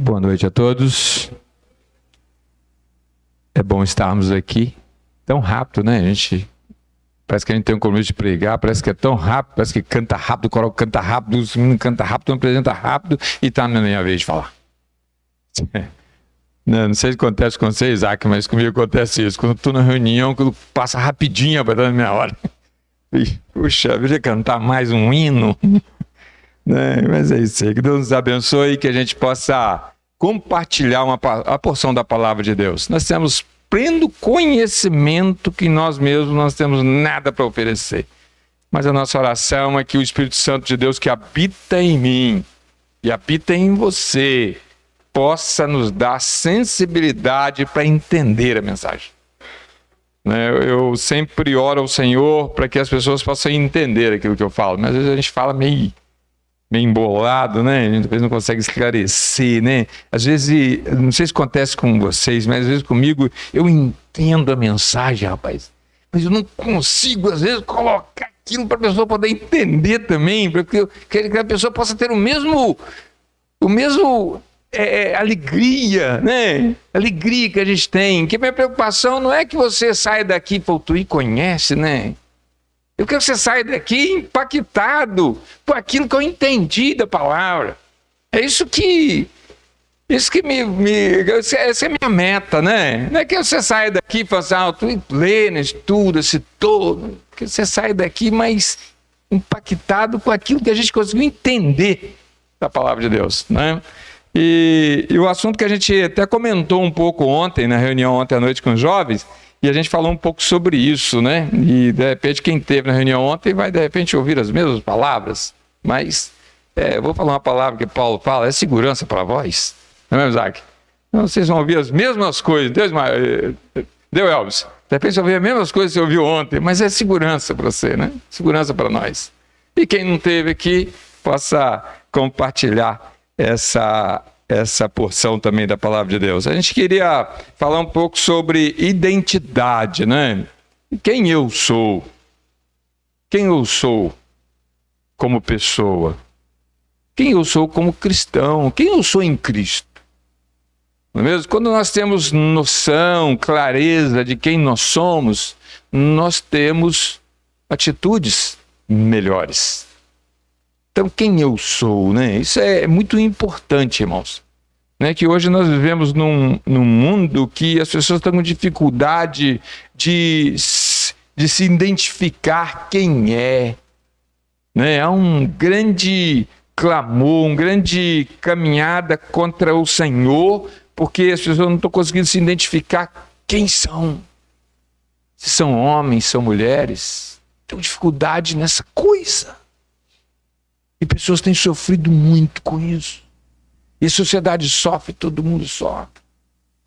Boa noite a todos. É bom estarmos aqui. Tão rápido, né? Parece que a gente tem um compromisso de pregar, parece que é tão rápido, parece que canta rápido, o coral canta rápido, os meninos cantam rápido, apresenta rápido e está na minha vez de falar. Não sei se acontece com você, Isaac, mas comigo acontece isso. Quando eu estou na reunião, quando passa rapidinho para dar na minha hora. Puxa, eu ia cantar mais um hino. Mas é isso aí, que Deus nos abençoe e que a gente possa compartilhar a porção da palavra de Deus. Nós temos pleno conhecimento que nós mesmos não temos nada para oferecer, mas a nossa oração é que o Espírito Santo de Deus que habita em mim e habita em você possa nos dar sensibilidade para entender a mensagem. Eu sempre oro ao Senhor para que as pessoas possam entender aquilo que eu falo, mas às vezes a gente fala meio embolado, né? A gente às vezes não consegue esclarecer, né? Às vezes, não sei se acontece com vocês, mas às vezes comigo eu entendo a mensagem, rapaz, mas eu não consigo, às vezes, colocar aquilo para a pessoa poder entender também, para que a pessoa possa ter o mesmo alegria, né? Alegria que a gente tem. Que a minha preocupação não é que você saia daqui e tu e conhece, né? Eu quero que você saia daqui impactado por aquilo que eu entendi da palavra. É isso que essa é a minha meta, né? Não é que você saia daqui e fale assim, tu lê, né, estuda, citou, que você saia daqui mais impactado com aquilo que a gente conseguiu entender da palavra de Deus, né? E o assunto que a gente até comentou um pouco ontem, na reunião ontem à noite com os jovens, e a gente falou um pouco sobre isso, né? E de repente quem esteve na reunião ontem vai de repente ouvir as mesmas palavras, mas eu vou falar uma palavra que Paulo fala, é segurança para vós, não é mesmo, Isaac? Então, vocês vão ouvir as mesmas coisas, deu Elvis, de repente você vai ouvir as mesmas coisas que você ouviu ontem, mas é segurança para você, né? Segurança para nós. E quem não teve aqui, possa compartilhar essa porção também da palavra de Deus. A gente queria falar um pouco sobre identidade, né? Quem eu sou? Quem eu sou como pessoa? Quem eu sou como cristão? Quem eu sou em Cristo? Não é mesmo? Quando nós temos noção, clareza de quem nós somos, nós temos atitudes melhores. Então, quem eu sou, né? Isso é muito importante, irmãos. Né? Que hoje nós vivemos num mundo que as pessoas estão com dificuldade de se identificar quem é. Né? Há um grande clamor, uma grande caminhada contra o Senhor, porque as pessoas não estão conseguindo se identificar quem são. Se são homens, são mulheres. Tem dificuldade nessa coisa. E pessoas têm sofrido muito com isso. E a sociedade sofre, todo mundo sofre.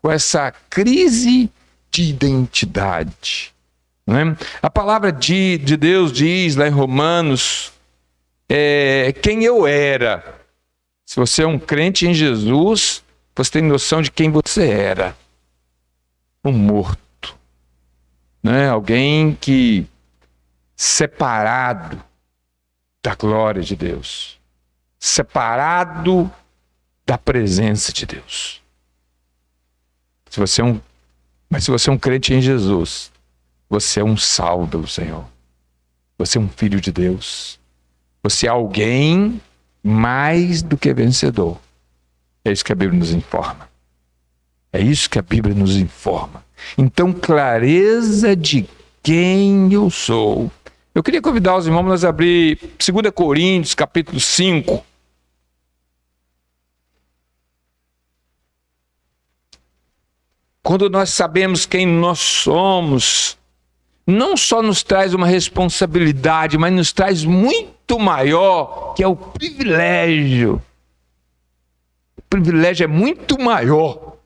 Com essa crise de identidade. Né? A palavra de Deus diz lá em Romanos, quem eu era. Se você é um crente em Jesus, você tem noção de quem você era. Um morto. Né? Alguém que separado da glória de Deus, separado da presença de Deus. Mas se você é um crente em Jesus, você é um salvo pelo Senhor. Você é um filho de Deus. Você é alguém mais do que vencedor. É isso que a Bíblia nos informa. É isso que a Bíblia nos informa. Então, clareza de quem eu sou. Eu queria convidar os irmãos a abrir 2 Coríntios, capítulo 5. Quando nós sabemos quem nós somos, não só nos traz uma responsabilidade, mas nos traz muito maior, que é o privilégio. O privilégio é muito maior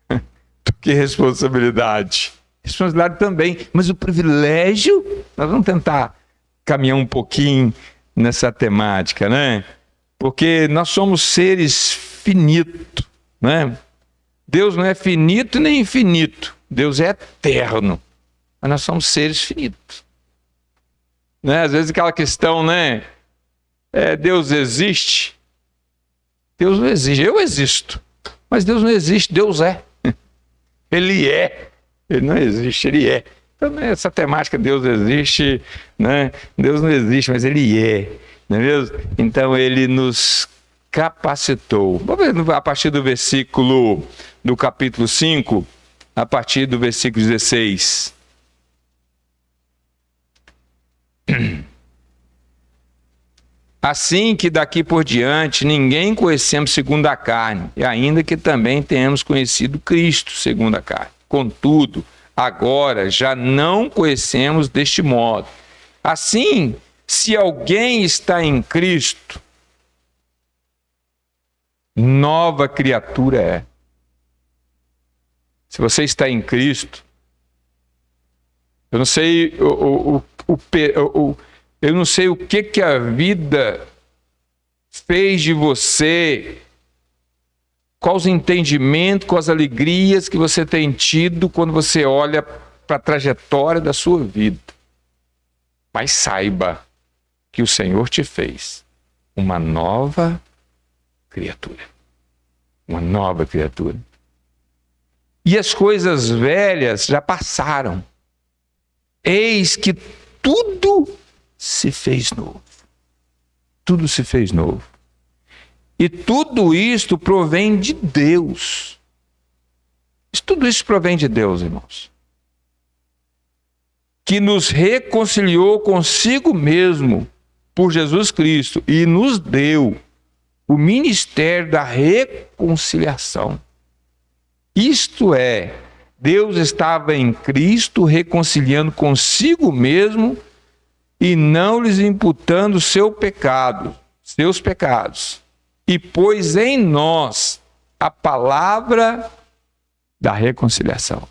do que responsabilidade. Responsabilidade também, mas o privilégio, nós vamos tentar caminhar um pouquinho nessa temática, né? Porque nós somos seres finitos, né? Deus não é finito nem infinito, Deus é eterno, mas nós somos seres finitos. Né? Às vezes aquela questão, né? Deus existe? Deus não existe, eu existo, Mas Deus não existe, Deus é. Ele é. Ele não existe, ele é. Então, essa temática, Deus existe, né? Deus não existe, mas ele é. Não é mesmo? Então, ele nos capacitou. Vamos ver a partir do versículo do capítulo 5, a partir do versículo 16. Assim que daqui por diante ninguém conhecemos segundo a carne, e ainda que também tenhamos conhecido Cristo segundo a carne. Contudo, agora já não conhecemos deste modo. Assim, se alguém está em Cristo, nova criatura é. Se você está em Cristo, eu não sei eu não sei o que a vida fez de você, quais os entendimentos, quais as alegrias que você tem tido quando você olha para a trajetória da sua vida. Mas saiba que o Senhor te fez uma nova criatura. Uma nova criatura. E as coisas velhas já passaram. Eis que tudo se fez novo. Tudo se fez novo. E tudo isto provém de Deus. Tudo isso provém de Deus, irmãos. Que nos reconciliou consigo mesmo por Jesus Cristo e nos deu o ministério da reconciliação. Isto é, Deus estava em Cristo reconciliando consigo mesmo e não lhes imputando seus pecados. E pôs em nós a palavra da reconciliação.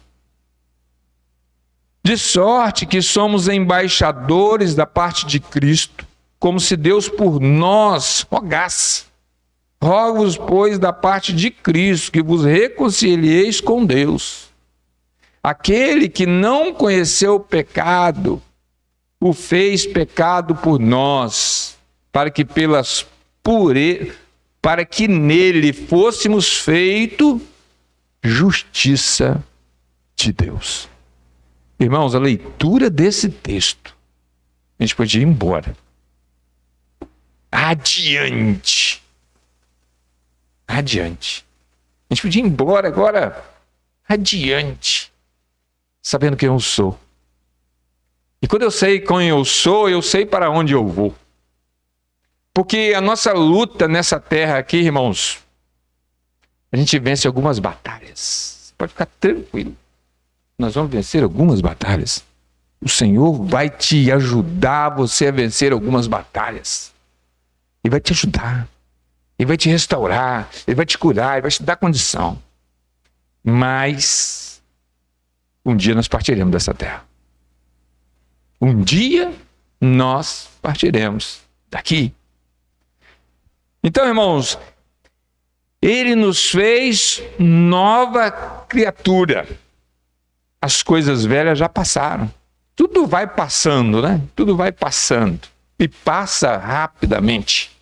De sorte que somos embaixadores da parte de Cristo, como se Deus por nós rogasse. Rogo-vos, pois, da parte de Cristo, que vos reconcilieis com Deus. Aquele que não conheceu o pecado, o fez pecado por nós, para que nele fôssemos feito justiça de Deus. Irmãos, a leitura desse texto, a gente podia ir embora. Adiante. A gente podia ir embora agora, adiante, sabendo quem eu sou. E quando eu sei quem eu sou, eu sei para onde eu vou. Porque a nossa luta nessa terra aqui, irmãos, a gente vence algumas batalhas. Você pode ficar tranquilo. Nós vamos vencer algumas batalhas. O Senhor vai te ajudar você a vencer algumas batalhas. Ele vai te ajudar. Ele vai te restaurar. Ele vai te curar. Ele vai te dar condição. Mas um dia nós partiremos dessa terra. Um dia nós partiremos daqui. Então, irmãos, ele nos fez nova criatura. As coisas velhas já passaram. Tudo vai passando, né? Tudo vai passando. E passa rapidamente.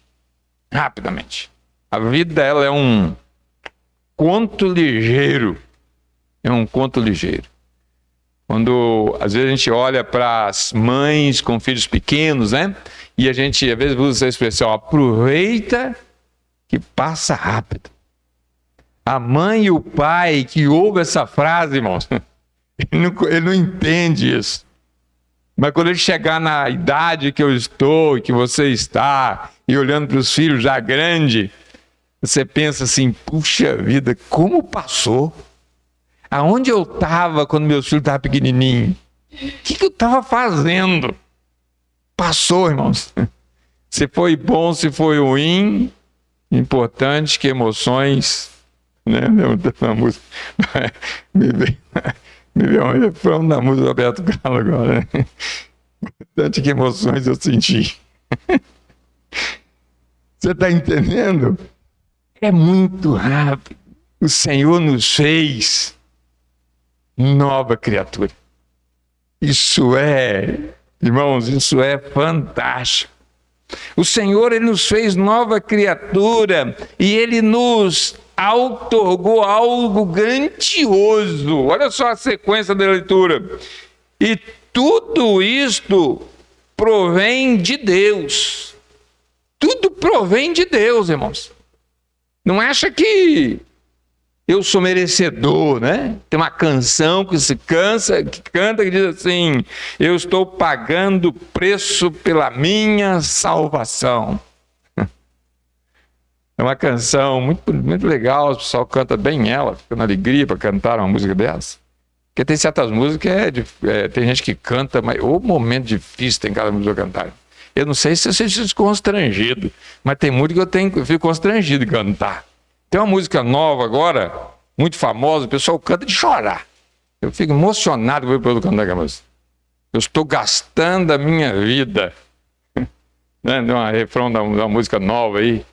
Rapidamente. A vida, ela é um conto ligeiro. É um conto ligeiro. Quando, às vezes, a gente olha para as mães com filhos pequenos, né? E a gente, às vezes, usa essa expressão, aproveita que passa rápido. A mãe e o pai que ouvem essa frase, irmãos, ele não entende isso. Mas quando ele chegar na idade que eu estou e que você está, e olhando para os filhos já grandes, você pensa assim, puxa vida, como passou? Aonde eu estava quando meus filhos estavam pequenininhos? O que eu estava fazendo? Passou, irmãos. Se foi bom, se foi ruim, importante que emoções, né? Uma música, me veio um refrão da música do Roberto Carlos agora, né? Importante que emoções eu senti. Você está entendendo? É muito rápido. O Senhor nos fez nova criatura. Isso é, irmãos, isso é fantástico. O Senhor, Ele nos fez nova criatura e Ele nos outorgou algo grandioso. Olha só a sequência da leitura. E tudo isto provém de Deus. Tudo provém de Deus, irmãos. Não acha que eu sou merecedor, né? Tem uma canção que canta que diz assim: eu estou pagando o preço pela minha salvação. É uma canção muito, muito legal, o pessoal canta bem ela, fica na alegria para cantar uma música dessa. Porque tem certas músicas tem gente que canta, mas o momento difícil tem cada música cantar. Eu não sei se eu fico constrangido, mas tem música que eu fico constrangido de cantar. Tem uma música nova agora, muito famosa, o pessoal canta de chorar. Eu fico emocionado pelo cantar aquela música. Eu estou gastando a minha vida. Né? Tem um refrão da música nova aí,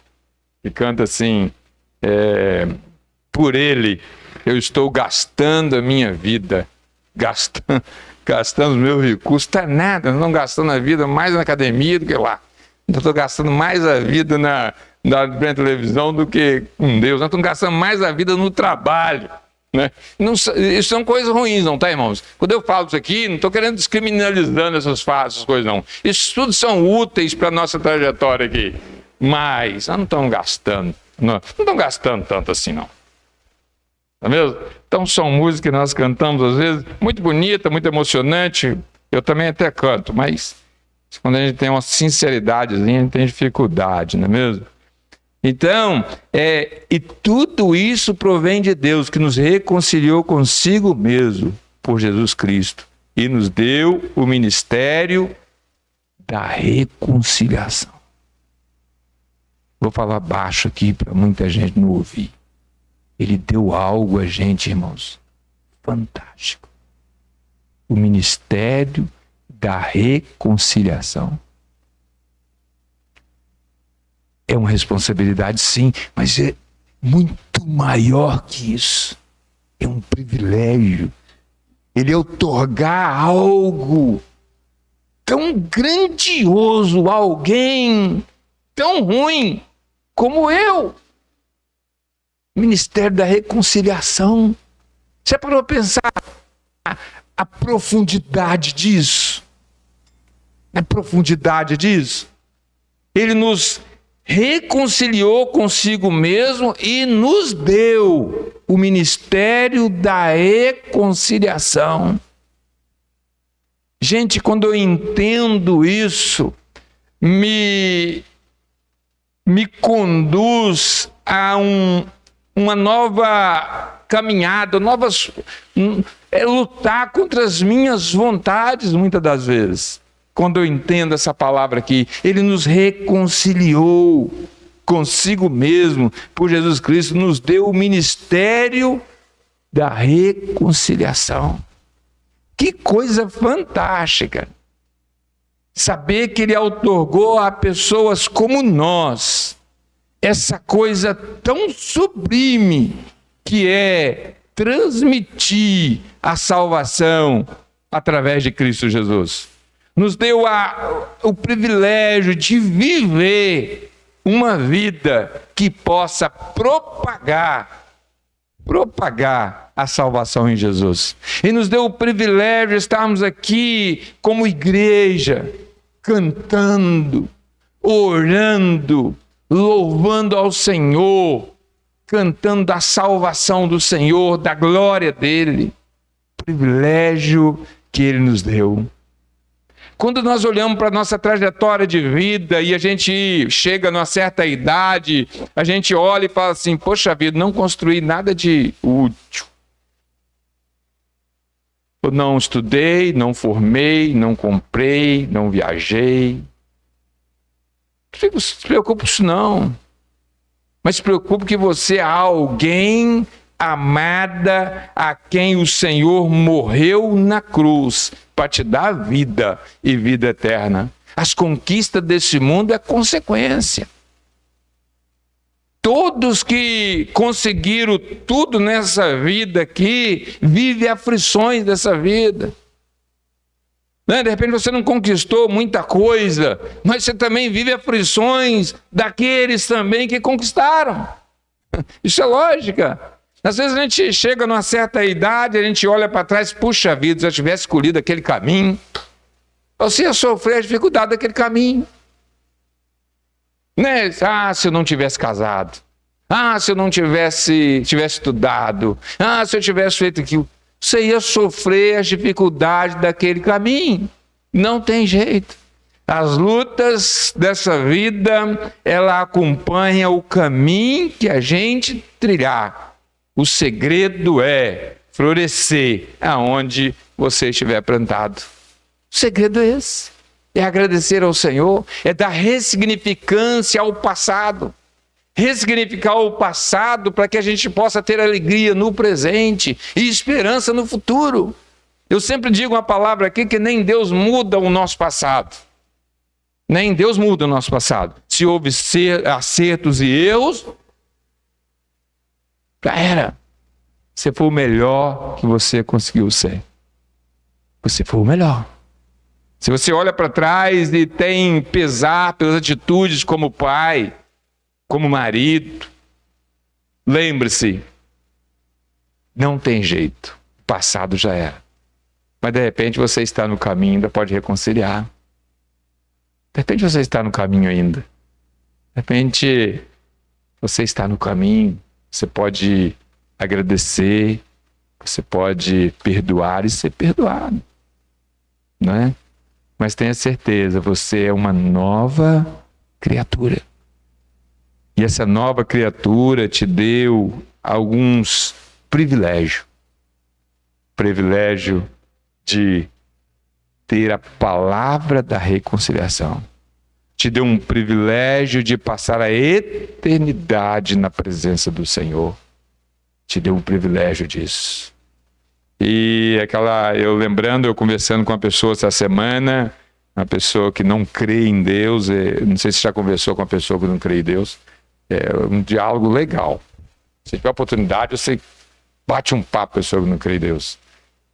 que canta assim: por ele eu estou gastando a minha vida, gastando os meus recursos. Tá nada, não gastando a vida mais na academia do que lá. Eu estou gastando mais a vida na televisão do que com Deus. Nós estamos gastando mais a vida no trabalho. Né? Não, isso são coisas ruins, não tá, irmãos? Quando eu falo isso aqui, não estou querendo descriminalizando essas coisas, não. Isso tudo são úteis para a nossa trajetória aqui. Mas nós não estamos gastando. Não estamos gastando tanto assim, não. Não é mesmo? Então são músicas que nós cantamos, às vezes, muito bonita, muito emocionante. Eu também até canto, mas quando a gente tem uma sinceridadezinha, a gente tem dificuldade, não é mesmo? Então, e tudo isso provém de Deus, que nos reconciliou consigo mesmo, por Jesus Cristo, e nos deu o ministério da reconciliação. Vou falar baixo aqui para muita gente não ouvir. Ele deu algo a gente, irmãos, fantástico. O ministério da reconciliação. É uma responsabilidade, sim, mas é muito maior que isso. É um privilégio. Ele outorgar algo tão grandioso a alguém tão ruim como eu. Ministério da reconciliação. Você parou para pensar a profundidade disso? A profundidade disso? Ele nos reconciliou consigo mesmo e nos deu o ministério da reconciliação. Gente, quando eu entendo isso, me conduz a uma nova caminhada, lutar contra as minhas vontades, muitas das vezes. Quando eu entendo essa palavra aqui, ele nos reconciliou consigo mesmo, por Jesus Cristo, nos deu o ministério da reconciliação. Que coisa fantástica! Saber que ele outorgou a pessoas como nós essa coisa tão sublime que é transmitir a salvação através de Cristo Jesus. Nos deu o privilégio de viver uma vida que possa propagar a salvação em Jesus. E nos deu o privilégio de estarmos aqui como igreja, cantando, orando, louvando ao Senhor, cantando da salvação do Senhor, da glória dele. Privilégio que ele nos deu. Quando nós olhamos para a nossa trajetória de vida e a gente chega numa certa idade, a gente olha e fala assim: poxa vida, não construí nada de útil. Eu não estudei, não formei, não comprei, não viajei. Não se preocupe com isso não. Mas se preocupe que você é alguém amada a quem o Senhor morreu na cruz para te dar vida e vida eterna. As conquistas desse mundo é consequência. Todos que conseguiram tudo nessa vida aqui vivem aflições dessa vida. Né? De repente você não conquistou muita coisa, mas você também vive aflições daqueles também que conquistaram. Isso é lógica. Às vezes a gente chega numa certa idade, a gente olha para trás, puxa vida, se eu tivesse escolhido aquele caminho, você ia sofrer a dificuldade daquele caminho. Né? Ah, se eu não tivesse casado. Ah, se eu não tivesse estudado. Ah, se eu tivesse feito aquilo. Você ia sofrer as dificuldades daquele caminho. Não tem jeito. As lutas dessa vida, ela acompanha o caminho que a gente trilhar. O segredo é florescer aonde você estiver plantado. O segredo é esse. É agradecer ao Senhor, é dar ressignificância ao passado. Ressignificar o passado para que a gente possa ter alegria no presente e esperança no futuro. Eu sempre digo uma palavra aqui que nem Deus muda o nosso passado. Nem Deus muda o nosso passado. Se houve acertos e erros, já era. Você foi o melhor que você conseguiu ser. Você foi o melhor. Se você olha para trás e tem pesar pelas atitudes como pai, como marido, lembre-se, não tem jeito. O passado já era. Mas de repente você está no caminho, ainda pode reconciliar. De repente você está no caminho ainda. De repente você está no caminho, você pode agradecer, você pode perdoar e ser perdoado. Não é? Mas tenha certeza, você é uma nova criatura. E essa nova criatura te deu alguns privilégios. Privilégio de ter a palavra da reconciliação. Te deu um privilégio de passar a eternidade na presença do Senhor. Te deu um privilégio disso. E eu conversando com uma pessoa essa semana, uma pessoa que não crê em Deus, não sei se já conversou com uma pessoa que não crê em Deus, é um diálogo legal. Se tiver oportunidade, você bate um papo com a pessoa que não crê em Deus.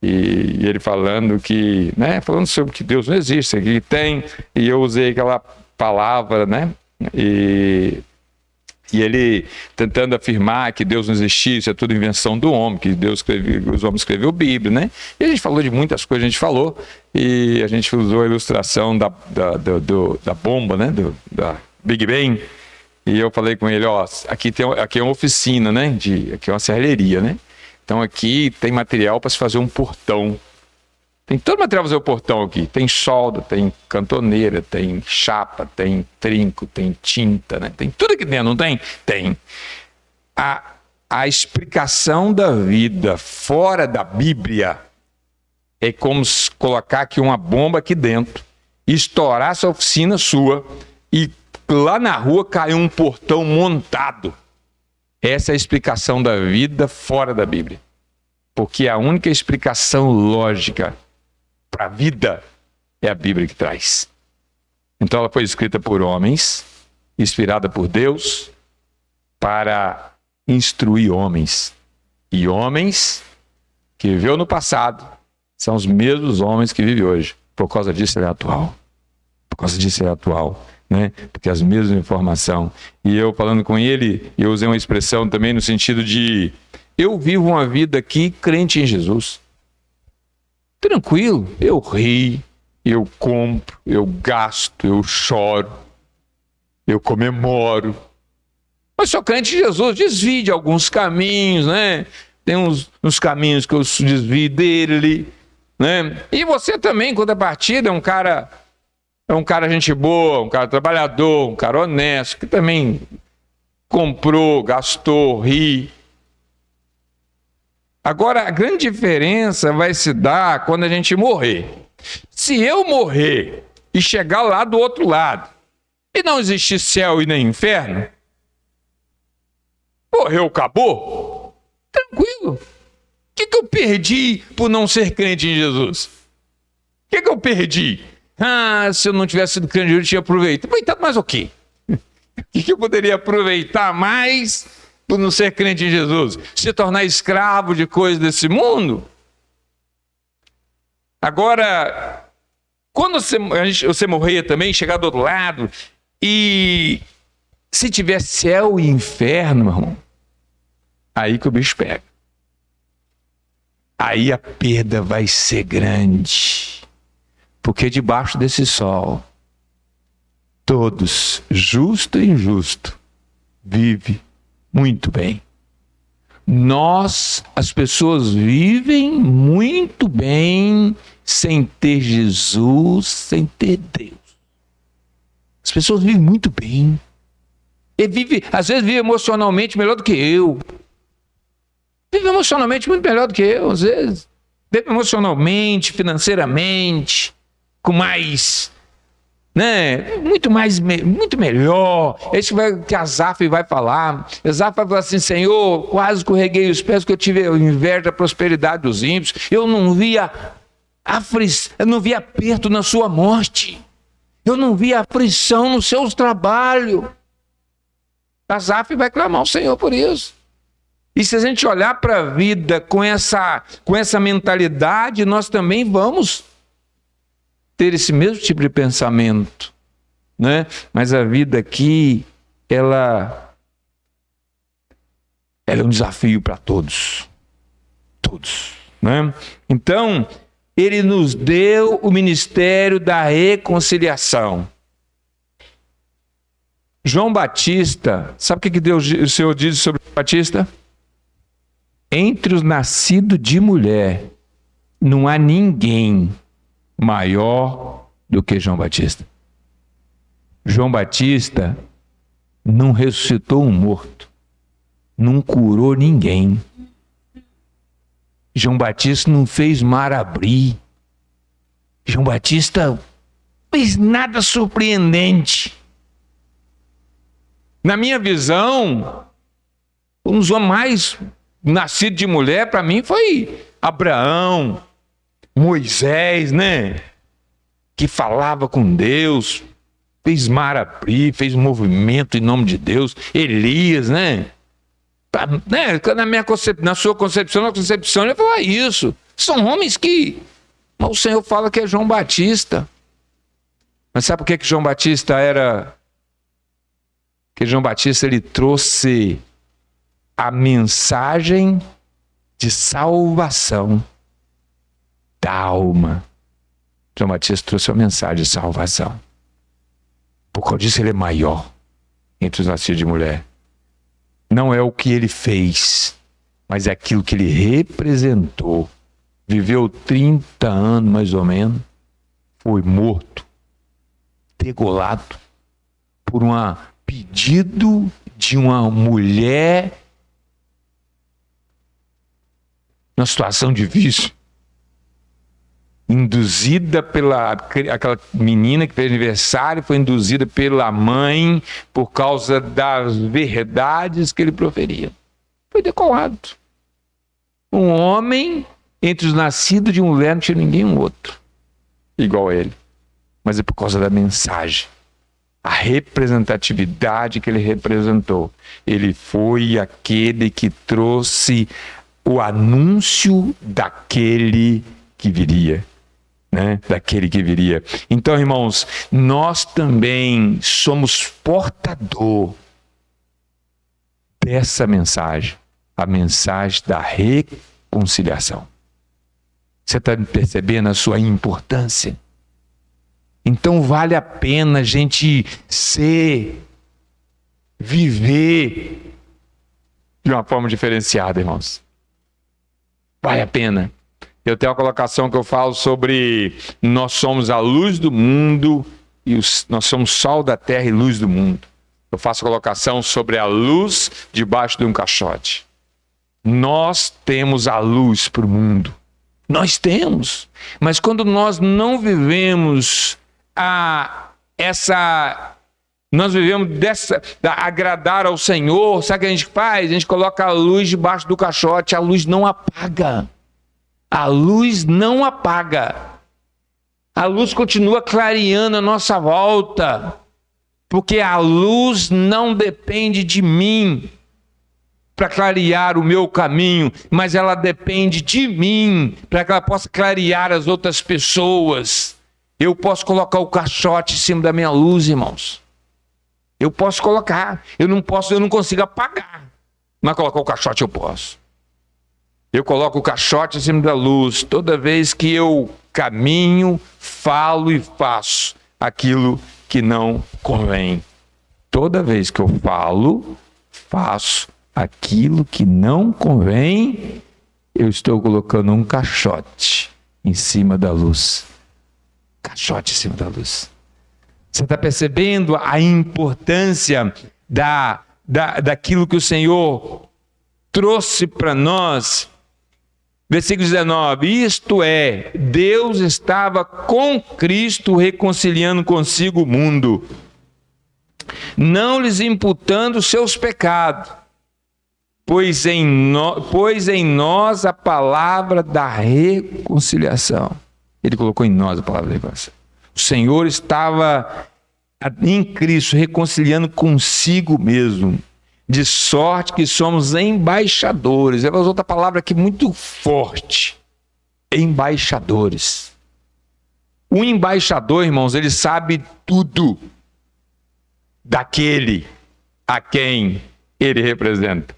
E ele falando que, né, falando sobre que Deus não existe, que tem, e eu usei aquela palavra, né, e ele tentando afirmar que Deus não existia, isso é tudo invenção do homem, que os homens escreveu a Bíblia, né? E a gente falou de muitas coisas, a gente falou, e a gente usou a ilustração da bomba, né? Da Big Bang. E eu falei com ele, ó, aqui é uma oficina, né? Aqui é uma serralheria, né? Então aqui tem material para se fazer um portão. Tem todo material para fazer o portão aqui. Tem solda, tem cantoneira, tem chapa, tem trinco, tem tinta, né? Tem tudo aqui dentro, não tem? Tem. A explicação da vida fora da Bíblia é como se colocar aqui uma bomba aqui dentro, estourar essa oficina sua e lá na rua caiu um portão montado. Essa é a explicação da vida fora da Bíblia. Porque a única explicação lógica para a vida é a Bíblia que traz. Então ela foi escrita por homens, inspirada por Deus, para instruir homens. E homens que viveu no passado são os mesmos homens que vivem hoje. Por causa disso ele é atual. Por causa disso ele é atual. Né? Porque as mesmas informações. E eu falando com ele, eu usei uma expressão também no sentido de eu vivo uma vida aqui crente em Jesus. Tranquilo, eu rio, eu compro, eu gasto, eu choro, eu comemoro. Mas sou crente em Jesus, desvie de alguns caminhos, né? Tem uns caminhos que eu desvio dele, né? E você também, quando é partida, é um cara gente boa, um cara trabalhador, um cara honesto, que também comprou, gastou, ri. Agora, a grande diferença vai se dar quando a gente morrer. Se eu morrer e chegar lá do outro lado, e não existir céu e nem inferno, morreu, acabou, tranquilo. O que eu perdi por não ser crente em Jesus? O que eu perdi? Ah, se eu não tivesse sido crente em Jesus, eu tinha aproveitado. Aproveitado mais o quê? O que eu poderia aproveitar mais por não ser crente em Jesus? Se tornar escravo de coisas desse mundo? Agora, quando você morrer também, chegar do outro lado, e se tiver céu e inferno, meu irmão, aí que o bicho pega. Aí a perda vai ser grande. Porque debaixo desse sol, todos, justo e injusto, vivem muito bem. As pessoas vivem muito bem sem ter Jesus, sem ter Deus. As pessoas vivem muito bem. Às vezes vive emocionalmente melhor do que eu. Vive emocionalmente muito melhor do que eu, às vezes. Vive emocionalmente, financeiramente, com mais, né? Muito melhor. Esse que Asaf vai falar. Asaf vai falar assim: Senhor, quase escorreguei os pés porque eu tive inveja da prosperidade dos ímpios. Eu não via aperto na sua morte. Eu não via aflição nos seus trabalhos. Asaf vai clamar ao Senhor por isso. E se a gente olhar para a vida com essa mentalidade, nós também vamos ter esse mesmo tipo de pensamento, né? Mas a vida aqui, ela é um desafio para todos. Todos, né? Então, ele nos deu o ministério da reconciliação. João Batista, sabe o que Deus, o Senhor diz sobre João Batista? Entre os nascidos de mulher, não há ninguém maior do que João Batista. João Batista não ressuscitou um morto, não curou ninguém. João Batista não fez mar abrir. João Batista fez nada surpreendente. Na minha visão, um dos homens mais nascidos de mulher, para mim, foi Abraão, Moisés, né? Que falava com Deus, fez mar abrir, fez movimento em nome de Deus. Elias, né? Na sua concepção, ele fala isso. São homens que o Senhor fala que é João Batista. Mas sabe por que João Batista era... Que João Batista, ele trouxe a mensagem de salvação da alma. João Batista trouxe a mensagem de salvação. Por causa disso ele é maior entre os nascidos de mulher. Não é o que ele fez, mas é aquilo que ele representou. Viveu 30 anos mais ou menos, foi morto, degolado por um pedido de uma mulher numa situação difícil, induzida aquela menina que fez aniversário, foi induzida pela mãe por causa das verdades que ele proferia. Foi decolado. Um homem entre os nascidos de mulher, não tinha ninguém outro igual a ele. Mas é por causa da mensagem, a representatividade que ele representou. Ele foi aquele que trouxe o anúncio daquele que viria, né? Daquele que viria. Então, irmãos, nós também somos portador dessa mensagem, a mensagem da reconciliação. Você está percebendo a sua importância? Então vale a pena a gente viver de uma forma diferenciada, irmãos. Vale a pena. Eu tenho uma colocação que eu falo sobre nós somos a luz do mundo e nós somos sal da terra e luz do mundo. Eu faço a colocação sobre a luz debaixo de um caixote. Nós temos a luz para o mundo. Nós temos. Mas quando nós não vivemos nós vivemos agradar ao Senhor, sabe o que a gente faz? A gente coloca a luz debaixo do caixote, a luz não apaga. A luz não apaga. A luz continua clareando a nossa volta, porque a luz não depende de mim para clarear o meu caminho, mas ela depende de mim para que ela possa clarear as outras pessoas. Eu posso colocar o caixote em cima da minha luz, irmãos. Eu posso colocar. Eu não consigo apagar. Mas colocar o caixote eu posso. Eu coloco o caixote em cima da luz toda vez que eu caminho, falo e faço aquilo que não convém. Toda vez que eu falo, faço aquilo que não convém, eu estou colocando um caixote em cima da luz. Caixote em cima da luz. Você está percebendo a importância daquilo que o Senhor trouxe para nós? Versículo 19, isto é, Deus estava com Cristo reconciliando consigo o mundo, não lhes imputando seus pecados, pois em nós a palavra da reconciliação. Ele colocou em nós a palavra da reconciliação. O Senhor estava em Cristo reconciliando consigo mesmo, de sorte que somos embaixadores. Ela usou outra palavra aqui muito forte. Embaixadores. O embaixador, irmãos, ele sabe tudo daquele a quem ele representa.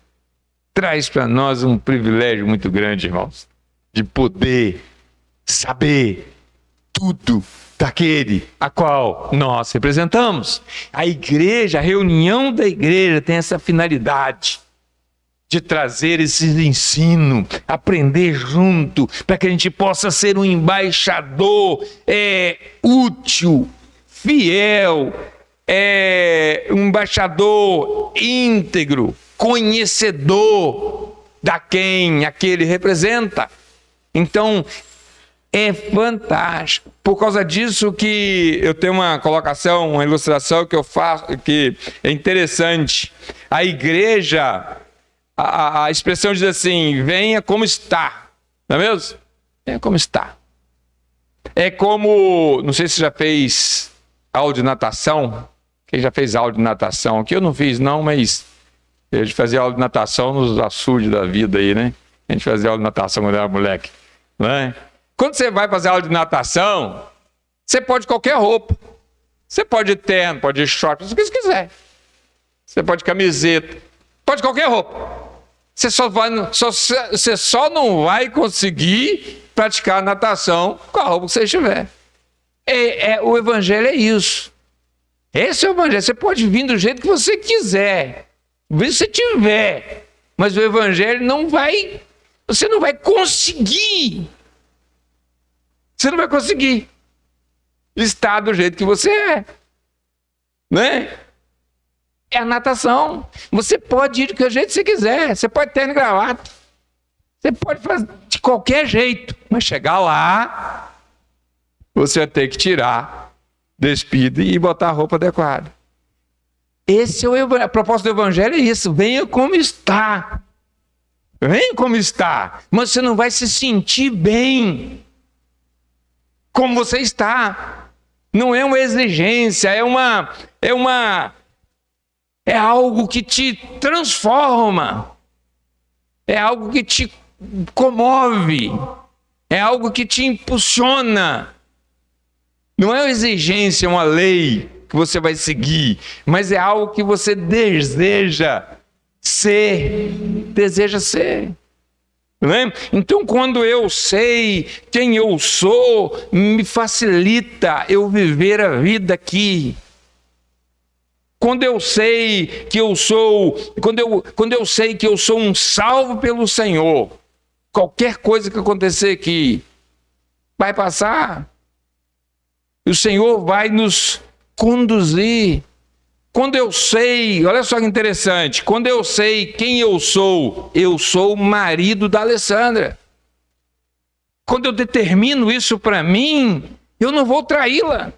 Traz para nós um privilégio muito grande, irmãos, de poder saber tudo daquele a qual nós representamos. A igreja, a reunião da igreja tem essa finalidade de trazer esse ensino, aprender junto, para que a gente possa ser um embaixador útil, fiel, um embaixador íntegro, conhecedor da quem aquele representa. Então, é fantástico. Por causa disso que eu tenho uma colocação, uma ilustração que eu faço, que é interessante. A igreja, a expressão diz assim, venha como está. Não é mesmo? Venha como está. É como, não sei se você já fez aula de natação. Quem já fez aula de natação aqui? Eu não fiz não, mas a gente fazia aula de natação nos açudes da vida aí, né? A gente fazia aula de natação quando era moleque, não é? Quando você vai fazer aula de natação, você pode qualquer roupa. Você pode ir terno, pode ir short, o que você quiser. Você pode camiseta, pode qualquer roupa. Você só não vai conseguir praticar natação com a roupa que você estiver. O evangelho é isso. Esse é o evangelho. Você pode vir do jeito que você quiser, do jeito que você tiver. Mas o evangelho você não vai conseguir. Você não vai conseguir estar do jeito que você é, né? É a natação. Você pode ir do jeito que você quiser. Você pode ter gravata. Você pode fazer de qualquer jeito. Mas chegar lá, você vai ter que tirar, despir e botar a roupa adequada. Esse é o evangelho. A proposta do evangelho é isso. Venha como está. Venha como está. Mas você não vai se sentir bem como você está. Não é uma exigência, é algo que te transforma, é algo que te comove, é algo que te impulsiona. Não é uma exigência, uma lei que você vai seguir, mas é algo que você deseja ser. Né? Então, quando eu sei quem eu sou, me facilita eu viver a vida aqui. Quando eu sei que eu sou, quando eu sei que eu sou um salvo pelo Senhor, qualquer coisa que acontecer aqui vai passar. E o Senhor vai nos conduzir. Quando eu sei, olha só que interessante, quando eu sei quem eu sou o marido da Alessandra. Quando eu determino isso para mim, eu não vou traí-la.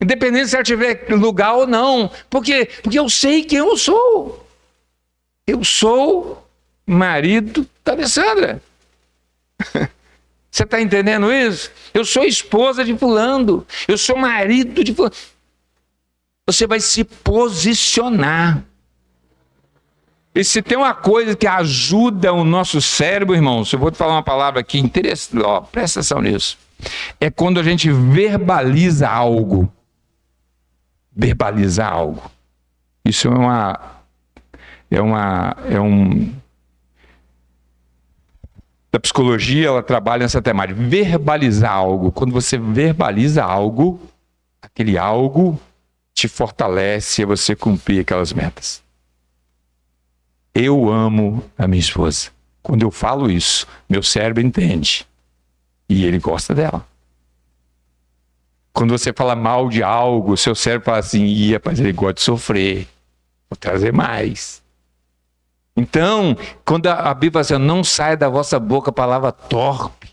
Independente se ela tiver lugar ou não. Porque eu sei quem eu sou. Eu sou marido da Alessandra. Você está entendendo isso? Eu sou esposa de fulano. Eu sou marido de fulano. Você vai se posicionar. E se tem uma coisa que ajuda o nosso cérebro, irmãos, eu vou te falar uma palavra aqui interessante, presta atenção nisso. É quando a gente verbaliza algo. Verbalizar algo. Isso Da psicologia, ela trabalha nessa temática. Verbalizar algo. Quando você verbaliza algo, aquele algo te fortalece a você cumprir aquelas metas. Eu amo a minha esposa. Quando eu falo isso, meu cérebro entende. E ele gosta dela. Quando você fala mal de algo, seu cérebro fala assim, rapaz, ele gosta de sofrer. Vou trazer mais. Então, quando a Bíblia fala assim, não saia da vossa boca a palavra torpe,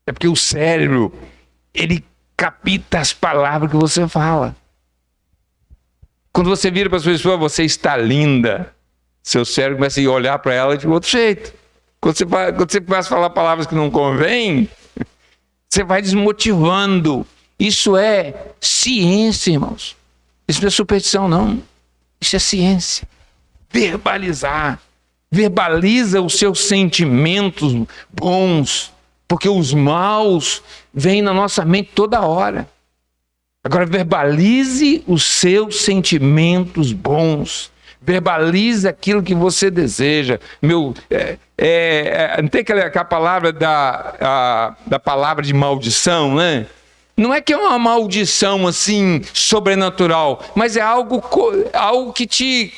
é porque o cérebro, ele capta as palavras que você fala. Quando você vira para a sua esposa, você está linda, seu cérebro começa a olhar para ela de outro jeito. Quando você começa a falar palavras que não convêm, você vai desmotivando. Isso é ciência, irmãos. Isso não é superstição, não. Isso é ciência. Verbalizar. Verbaliza os seus sentimentos bons, porque os maus vêm na nossa mente toda hora. Agora, verbalize os seus sentimentos bons. Verbalize aquilo que você deseja. Não tem aquela palavra da palavra de maldição, né? Não é que é uma maldição assim, sobrenatural, mas é algo que te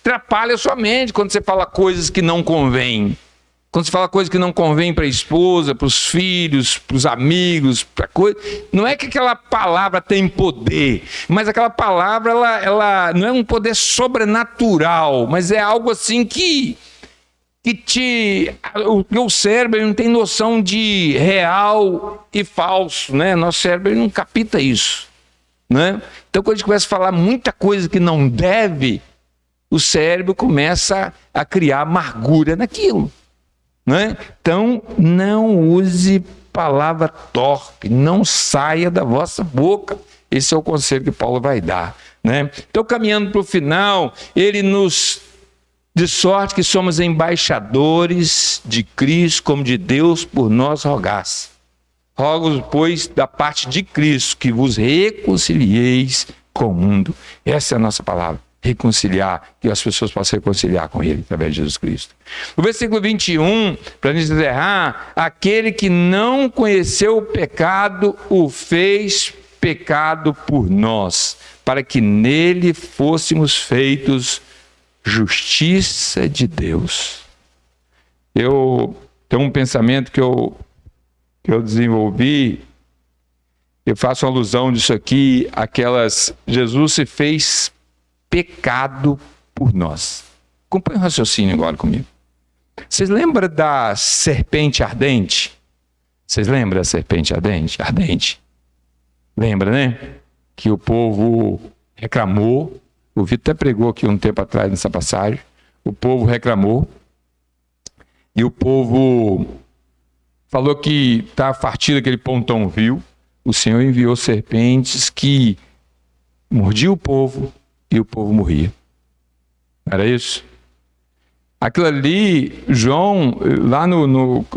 atrapalha a sua mente quando você fala coisas que não convêm. Quando você fala coisas que não convêm para a esposa, para os filhos, para os amigos, para coisa, não é que aquela palavra tem poder, mas aquela palavra ela não é um poder sobrenatural, mas é algo assim que o cérebro não tem noção de real e falso, né? Nosso cérebro não capta isso, né? Então, quando a gente começa a falar muita coisa que não deve, o cérebro começa a criar amargura naquilo, né? Então, não use palavra torpe, não saia da vossa boca. Esse é o conselho que Paulo vai dar, né? Então, caminhando para o final, ele de sorte que somos embaixadores de Cristo, como de Deus por nós rogasse. Rogo, pois, da parte de Cristo, que vos reconcilieis com o mundo. Essa é a nossa palavra. Reconciliar, que as pessoas possam reconciliar com Ele, através de Jesus Cristo. O versículo 21, para nos encerrar, aquele que não conheceu o pecado, o fez pecado por nós, para que nele fôssemos feitos justiça de Deus. Eu tenho um pensamento que eu desenvolvi, eu faço uma alusão disso aqui, Jesus se fez pecado por nós. Acompanhe o raciocínio agora comigo. Vocês lembram da serpente ardente? Vocês lembram da serpente ardente? Ardente. Lembra, né? Que o povo reclamou. O Vitor até pregou aqui um tempo atrás nessa passagem. O povo reclamou. E o povo falou que estava fartido aquele pontão vil. O Senhor enviou serpentes que mordiam o povo e o povo morria. Era isso? Aquilo ali, João, lá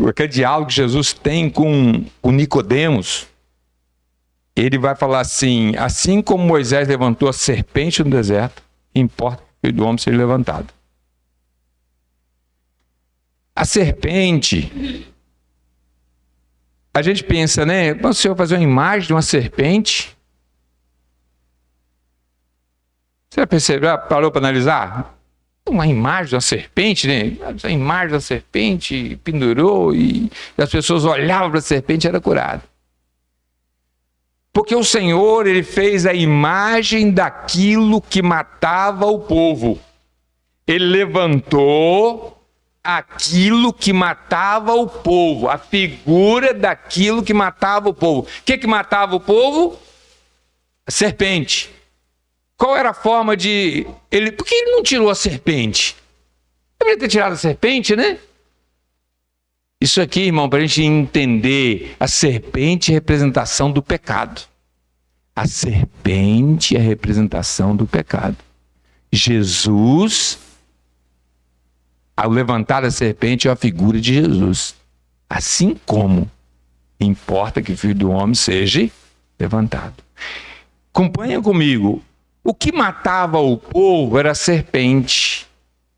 aquele diálogo que Jesus tem com Nicodemos, ele vai falar assim como Moisés levantou a serpente no deserto, importa que o Filho do Homem seja levantado. A serpente, a gente pensa, né? O Senhor fazer uma imagem de uma serpente. Você já percebeu, parou para analisar? Uma imagem de uma serpente, né? A imagem da serpente pendurou e as pessoas olhavam para a serpente e era curado. Porque o Senhor, ele fez a imagem daquilo que matava o povo. Ele levantou aquilo que matava o povo, a figura daquilo que matava o povo. O que matava o povo? A serpente. Qual era a forma de... Por que ele não tirou a serpente? Deveria ter tirado a serpente, né? Isso aqui, irmão, para a gente entender, a serpente é a representação do pecado. A serpente é a representação do pecado. Jesus, ao levantar a serpente, é a figura de Jesus. Assim como importa que o Filho do Homem seja levantado. Acompanha comigo. O que matava o povo era a serpente.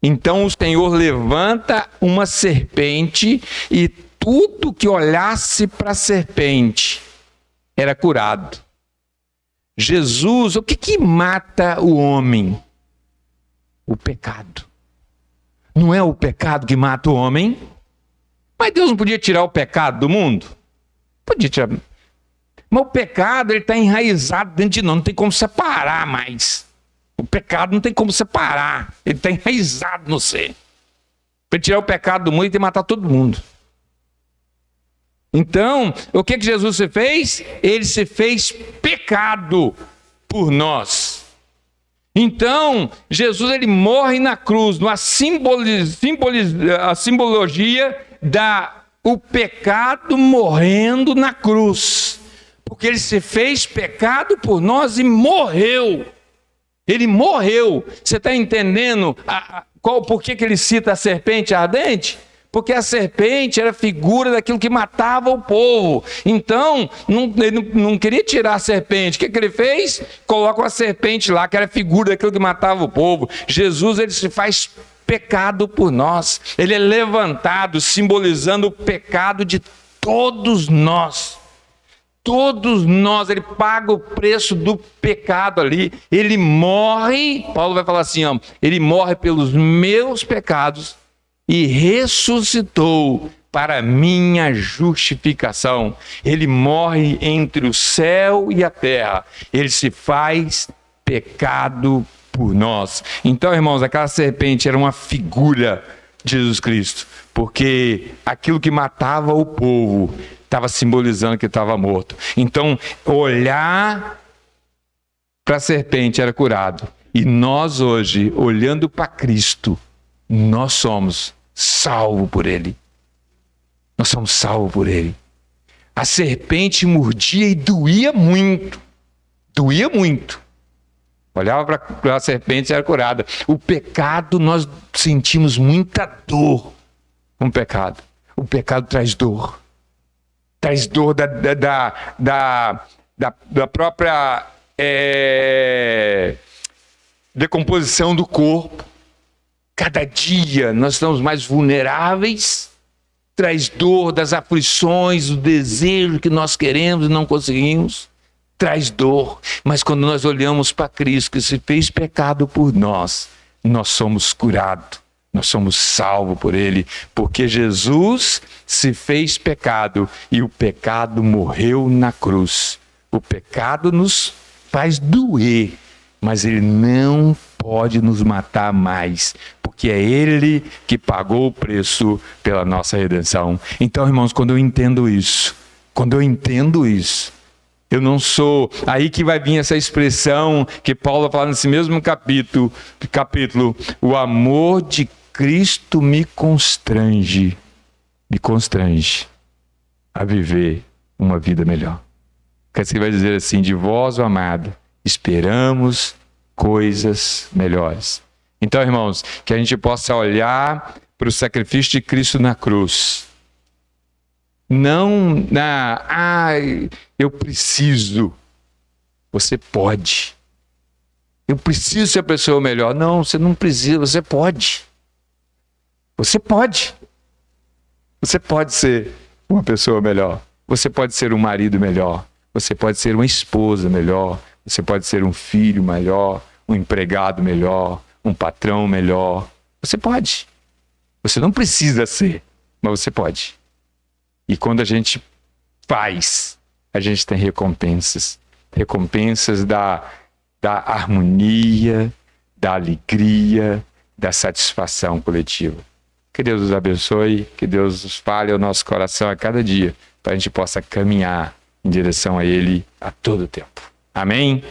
Então o Senhor levanta uma serpente e tudo que olhasse para a serpente era curado. Jesus, o que mata o homem? O pecado. Não é o pecado que mata o homem? Mas Deus não podia tirar o pecado do mundo? Podia tirar. Mas o pecado está enraizado dentro de nós, não tem como separar mais. O pecado não tem como separar, ele está enraizado no ser. Para tirar o pecado do mundo, ele tem que matar todo mundo. Então, o que Jesus se fez? Ele se fez pecado por nós. Então, Jesus ele morre na cruz, a simbologia o pecado morrendo na cruz. Porque ele se fez pecado por nós e morreu. Ele morreu. Você está entendendo por que ele cita a serpente ardente? Porque a serpente era figura daquilo que matava o povo. Então, ele não queria tirar a serpente. O que ele fez? Coloca uma serpente lá, que era figura daquilo que matava o povo. Jesus, ele se faz pecado por nós. Ele é levantado, simbolizando o pecado de todos nós. Todos nós, ele paga o preço do pecado ali. Ele morre, Paulo vai falar assim, ele morre pelos meus pecados e ressuscitou para minha justificação. Ele morre entre o céu e a terra. Ele se faz pecado por nós. Então, irmãos, aquela serpente era uma figura de Jesus Cristo, porque aquilo que matava o povo estava simbolizando que estava morto. Então, olhar para a serpente era curado. E nós hoje, olhando para Cristo, nós somos salvos por Ele. Nós somos salvos por Ele. A serpente mordia e doía muito. Doía muito. Olhava para a serpente e era curada. O pecado, nós sentimos muita dor com o pecado. O pecado traz dor. Traz dor da própria decomposição do corpo. Cada dia nós estamos mais vulneráveis. Traz dor das aflições, do desejo que nós queremos e não conseguimos. Traz dor. Mas quando nós olhamos para Cristo, que se fez pecado por nós, nós somos curados. Nós somos salvos por Ele, porque Jesus se fez pecado e o pecado morreu na cruz. O pecado nos faz doer, mas Ele não pode nos matar mais, porque é Ele que pagou o preço pela nossa redenção. Então, irmãos, quando eu entendo isso, eu não sou... Aí que vai vir essa expressão que Paulo fala nesse mesmo capítulo, o amor de Cristo me constrange a viver uma vida melhor. Que você vai dizer assim, de vós, ó amado, esperamos coisas melhores. Então, irmãos, que a gente possa olhar para o sacrifício de Cristo na cruz. Não eu preciso. Você pode. Eu preciso ser a pessoa melhor. Não, você não precisa, você pode. Você pode. Você pode ser uma pessoa melhor. Você pode ser um marido melhor. Você pode ser uma esposa melhor. Você pode ser um filho melhor, um empregado melhor, um patrão melhor. Você pode. Você não precisa ser, mas você pode. E quando a gente faz, a gente tem recompensas. Recompensas da harmonia, da alegria, da satisfação coletiva. Que Deus nos abençoe, que Deus nos fale ao nosso coração a cada dia, para a gente possa caminhar em direção a Ele a todo tempo. Amém?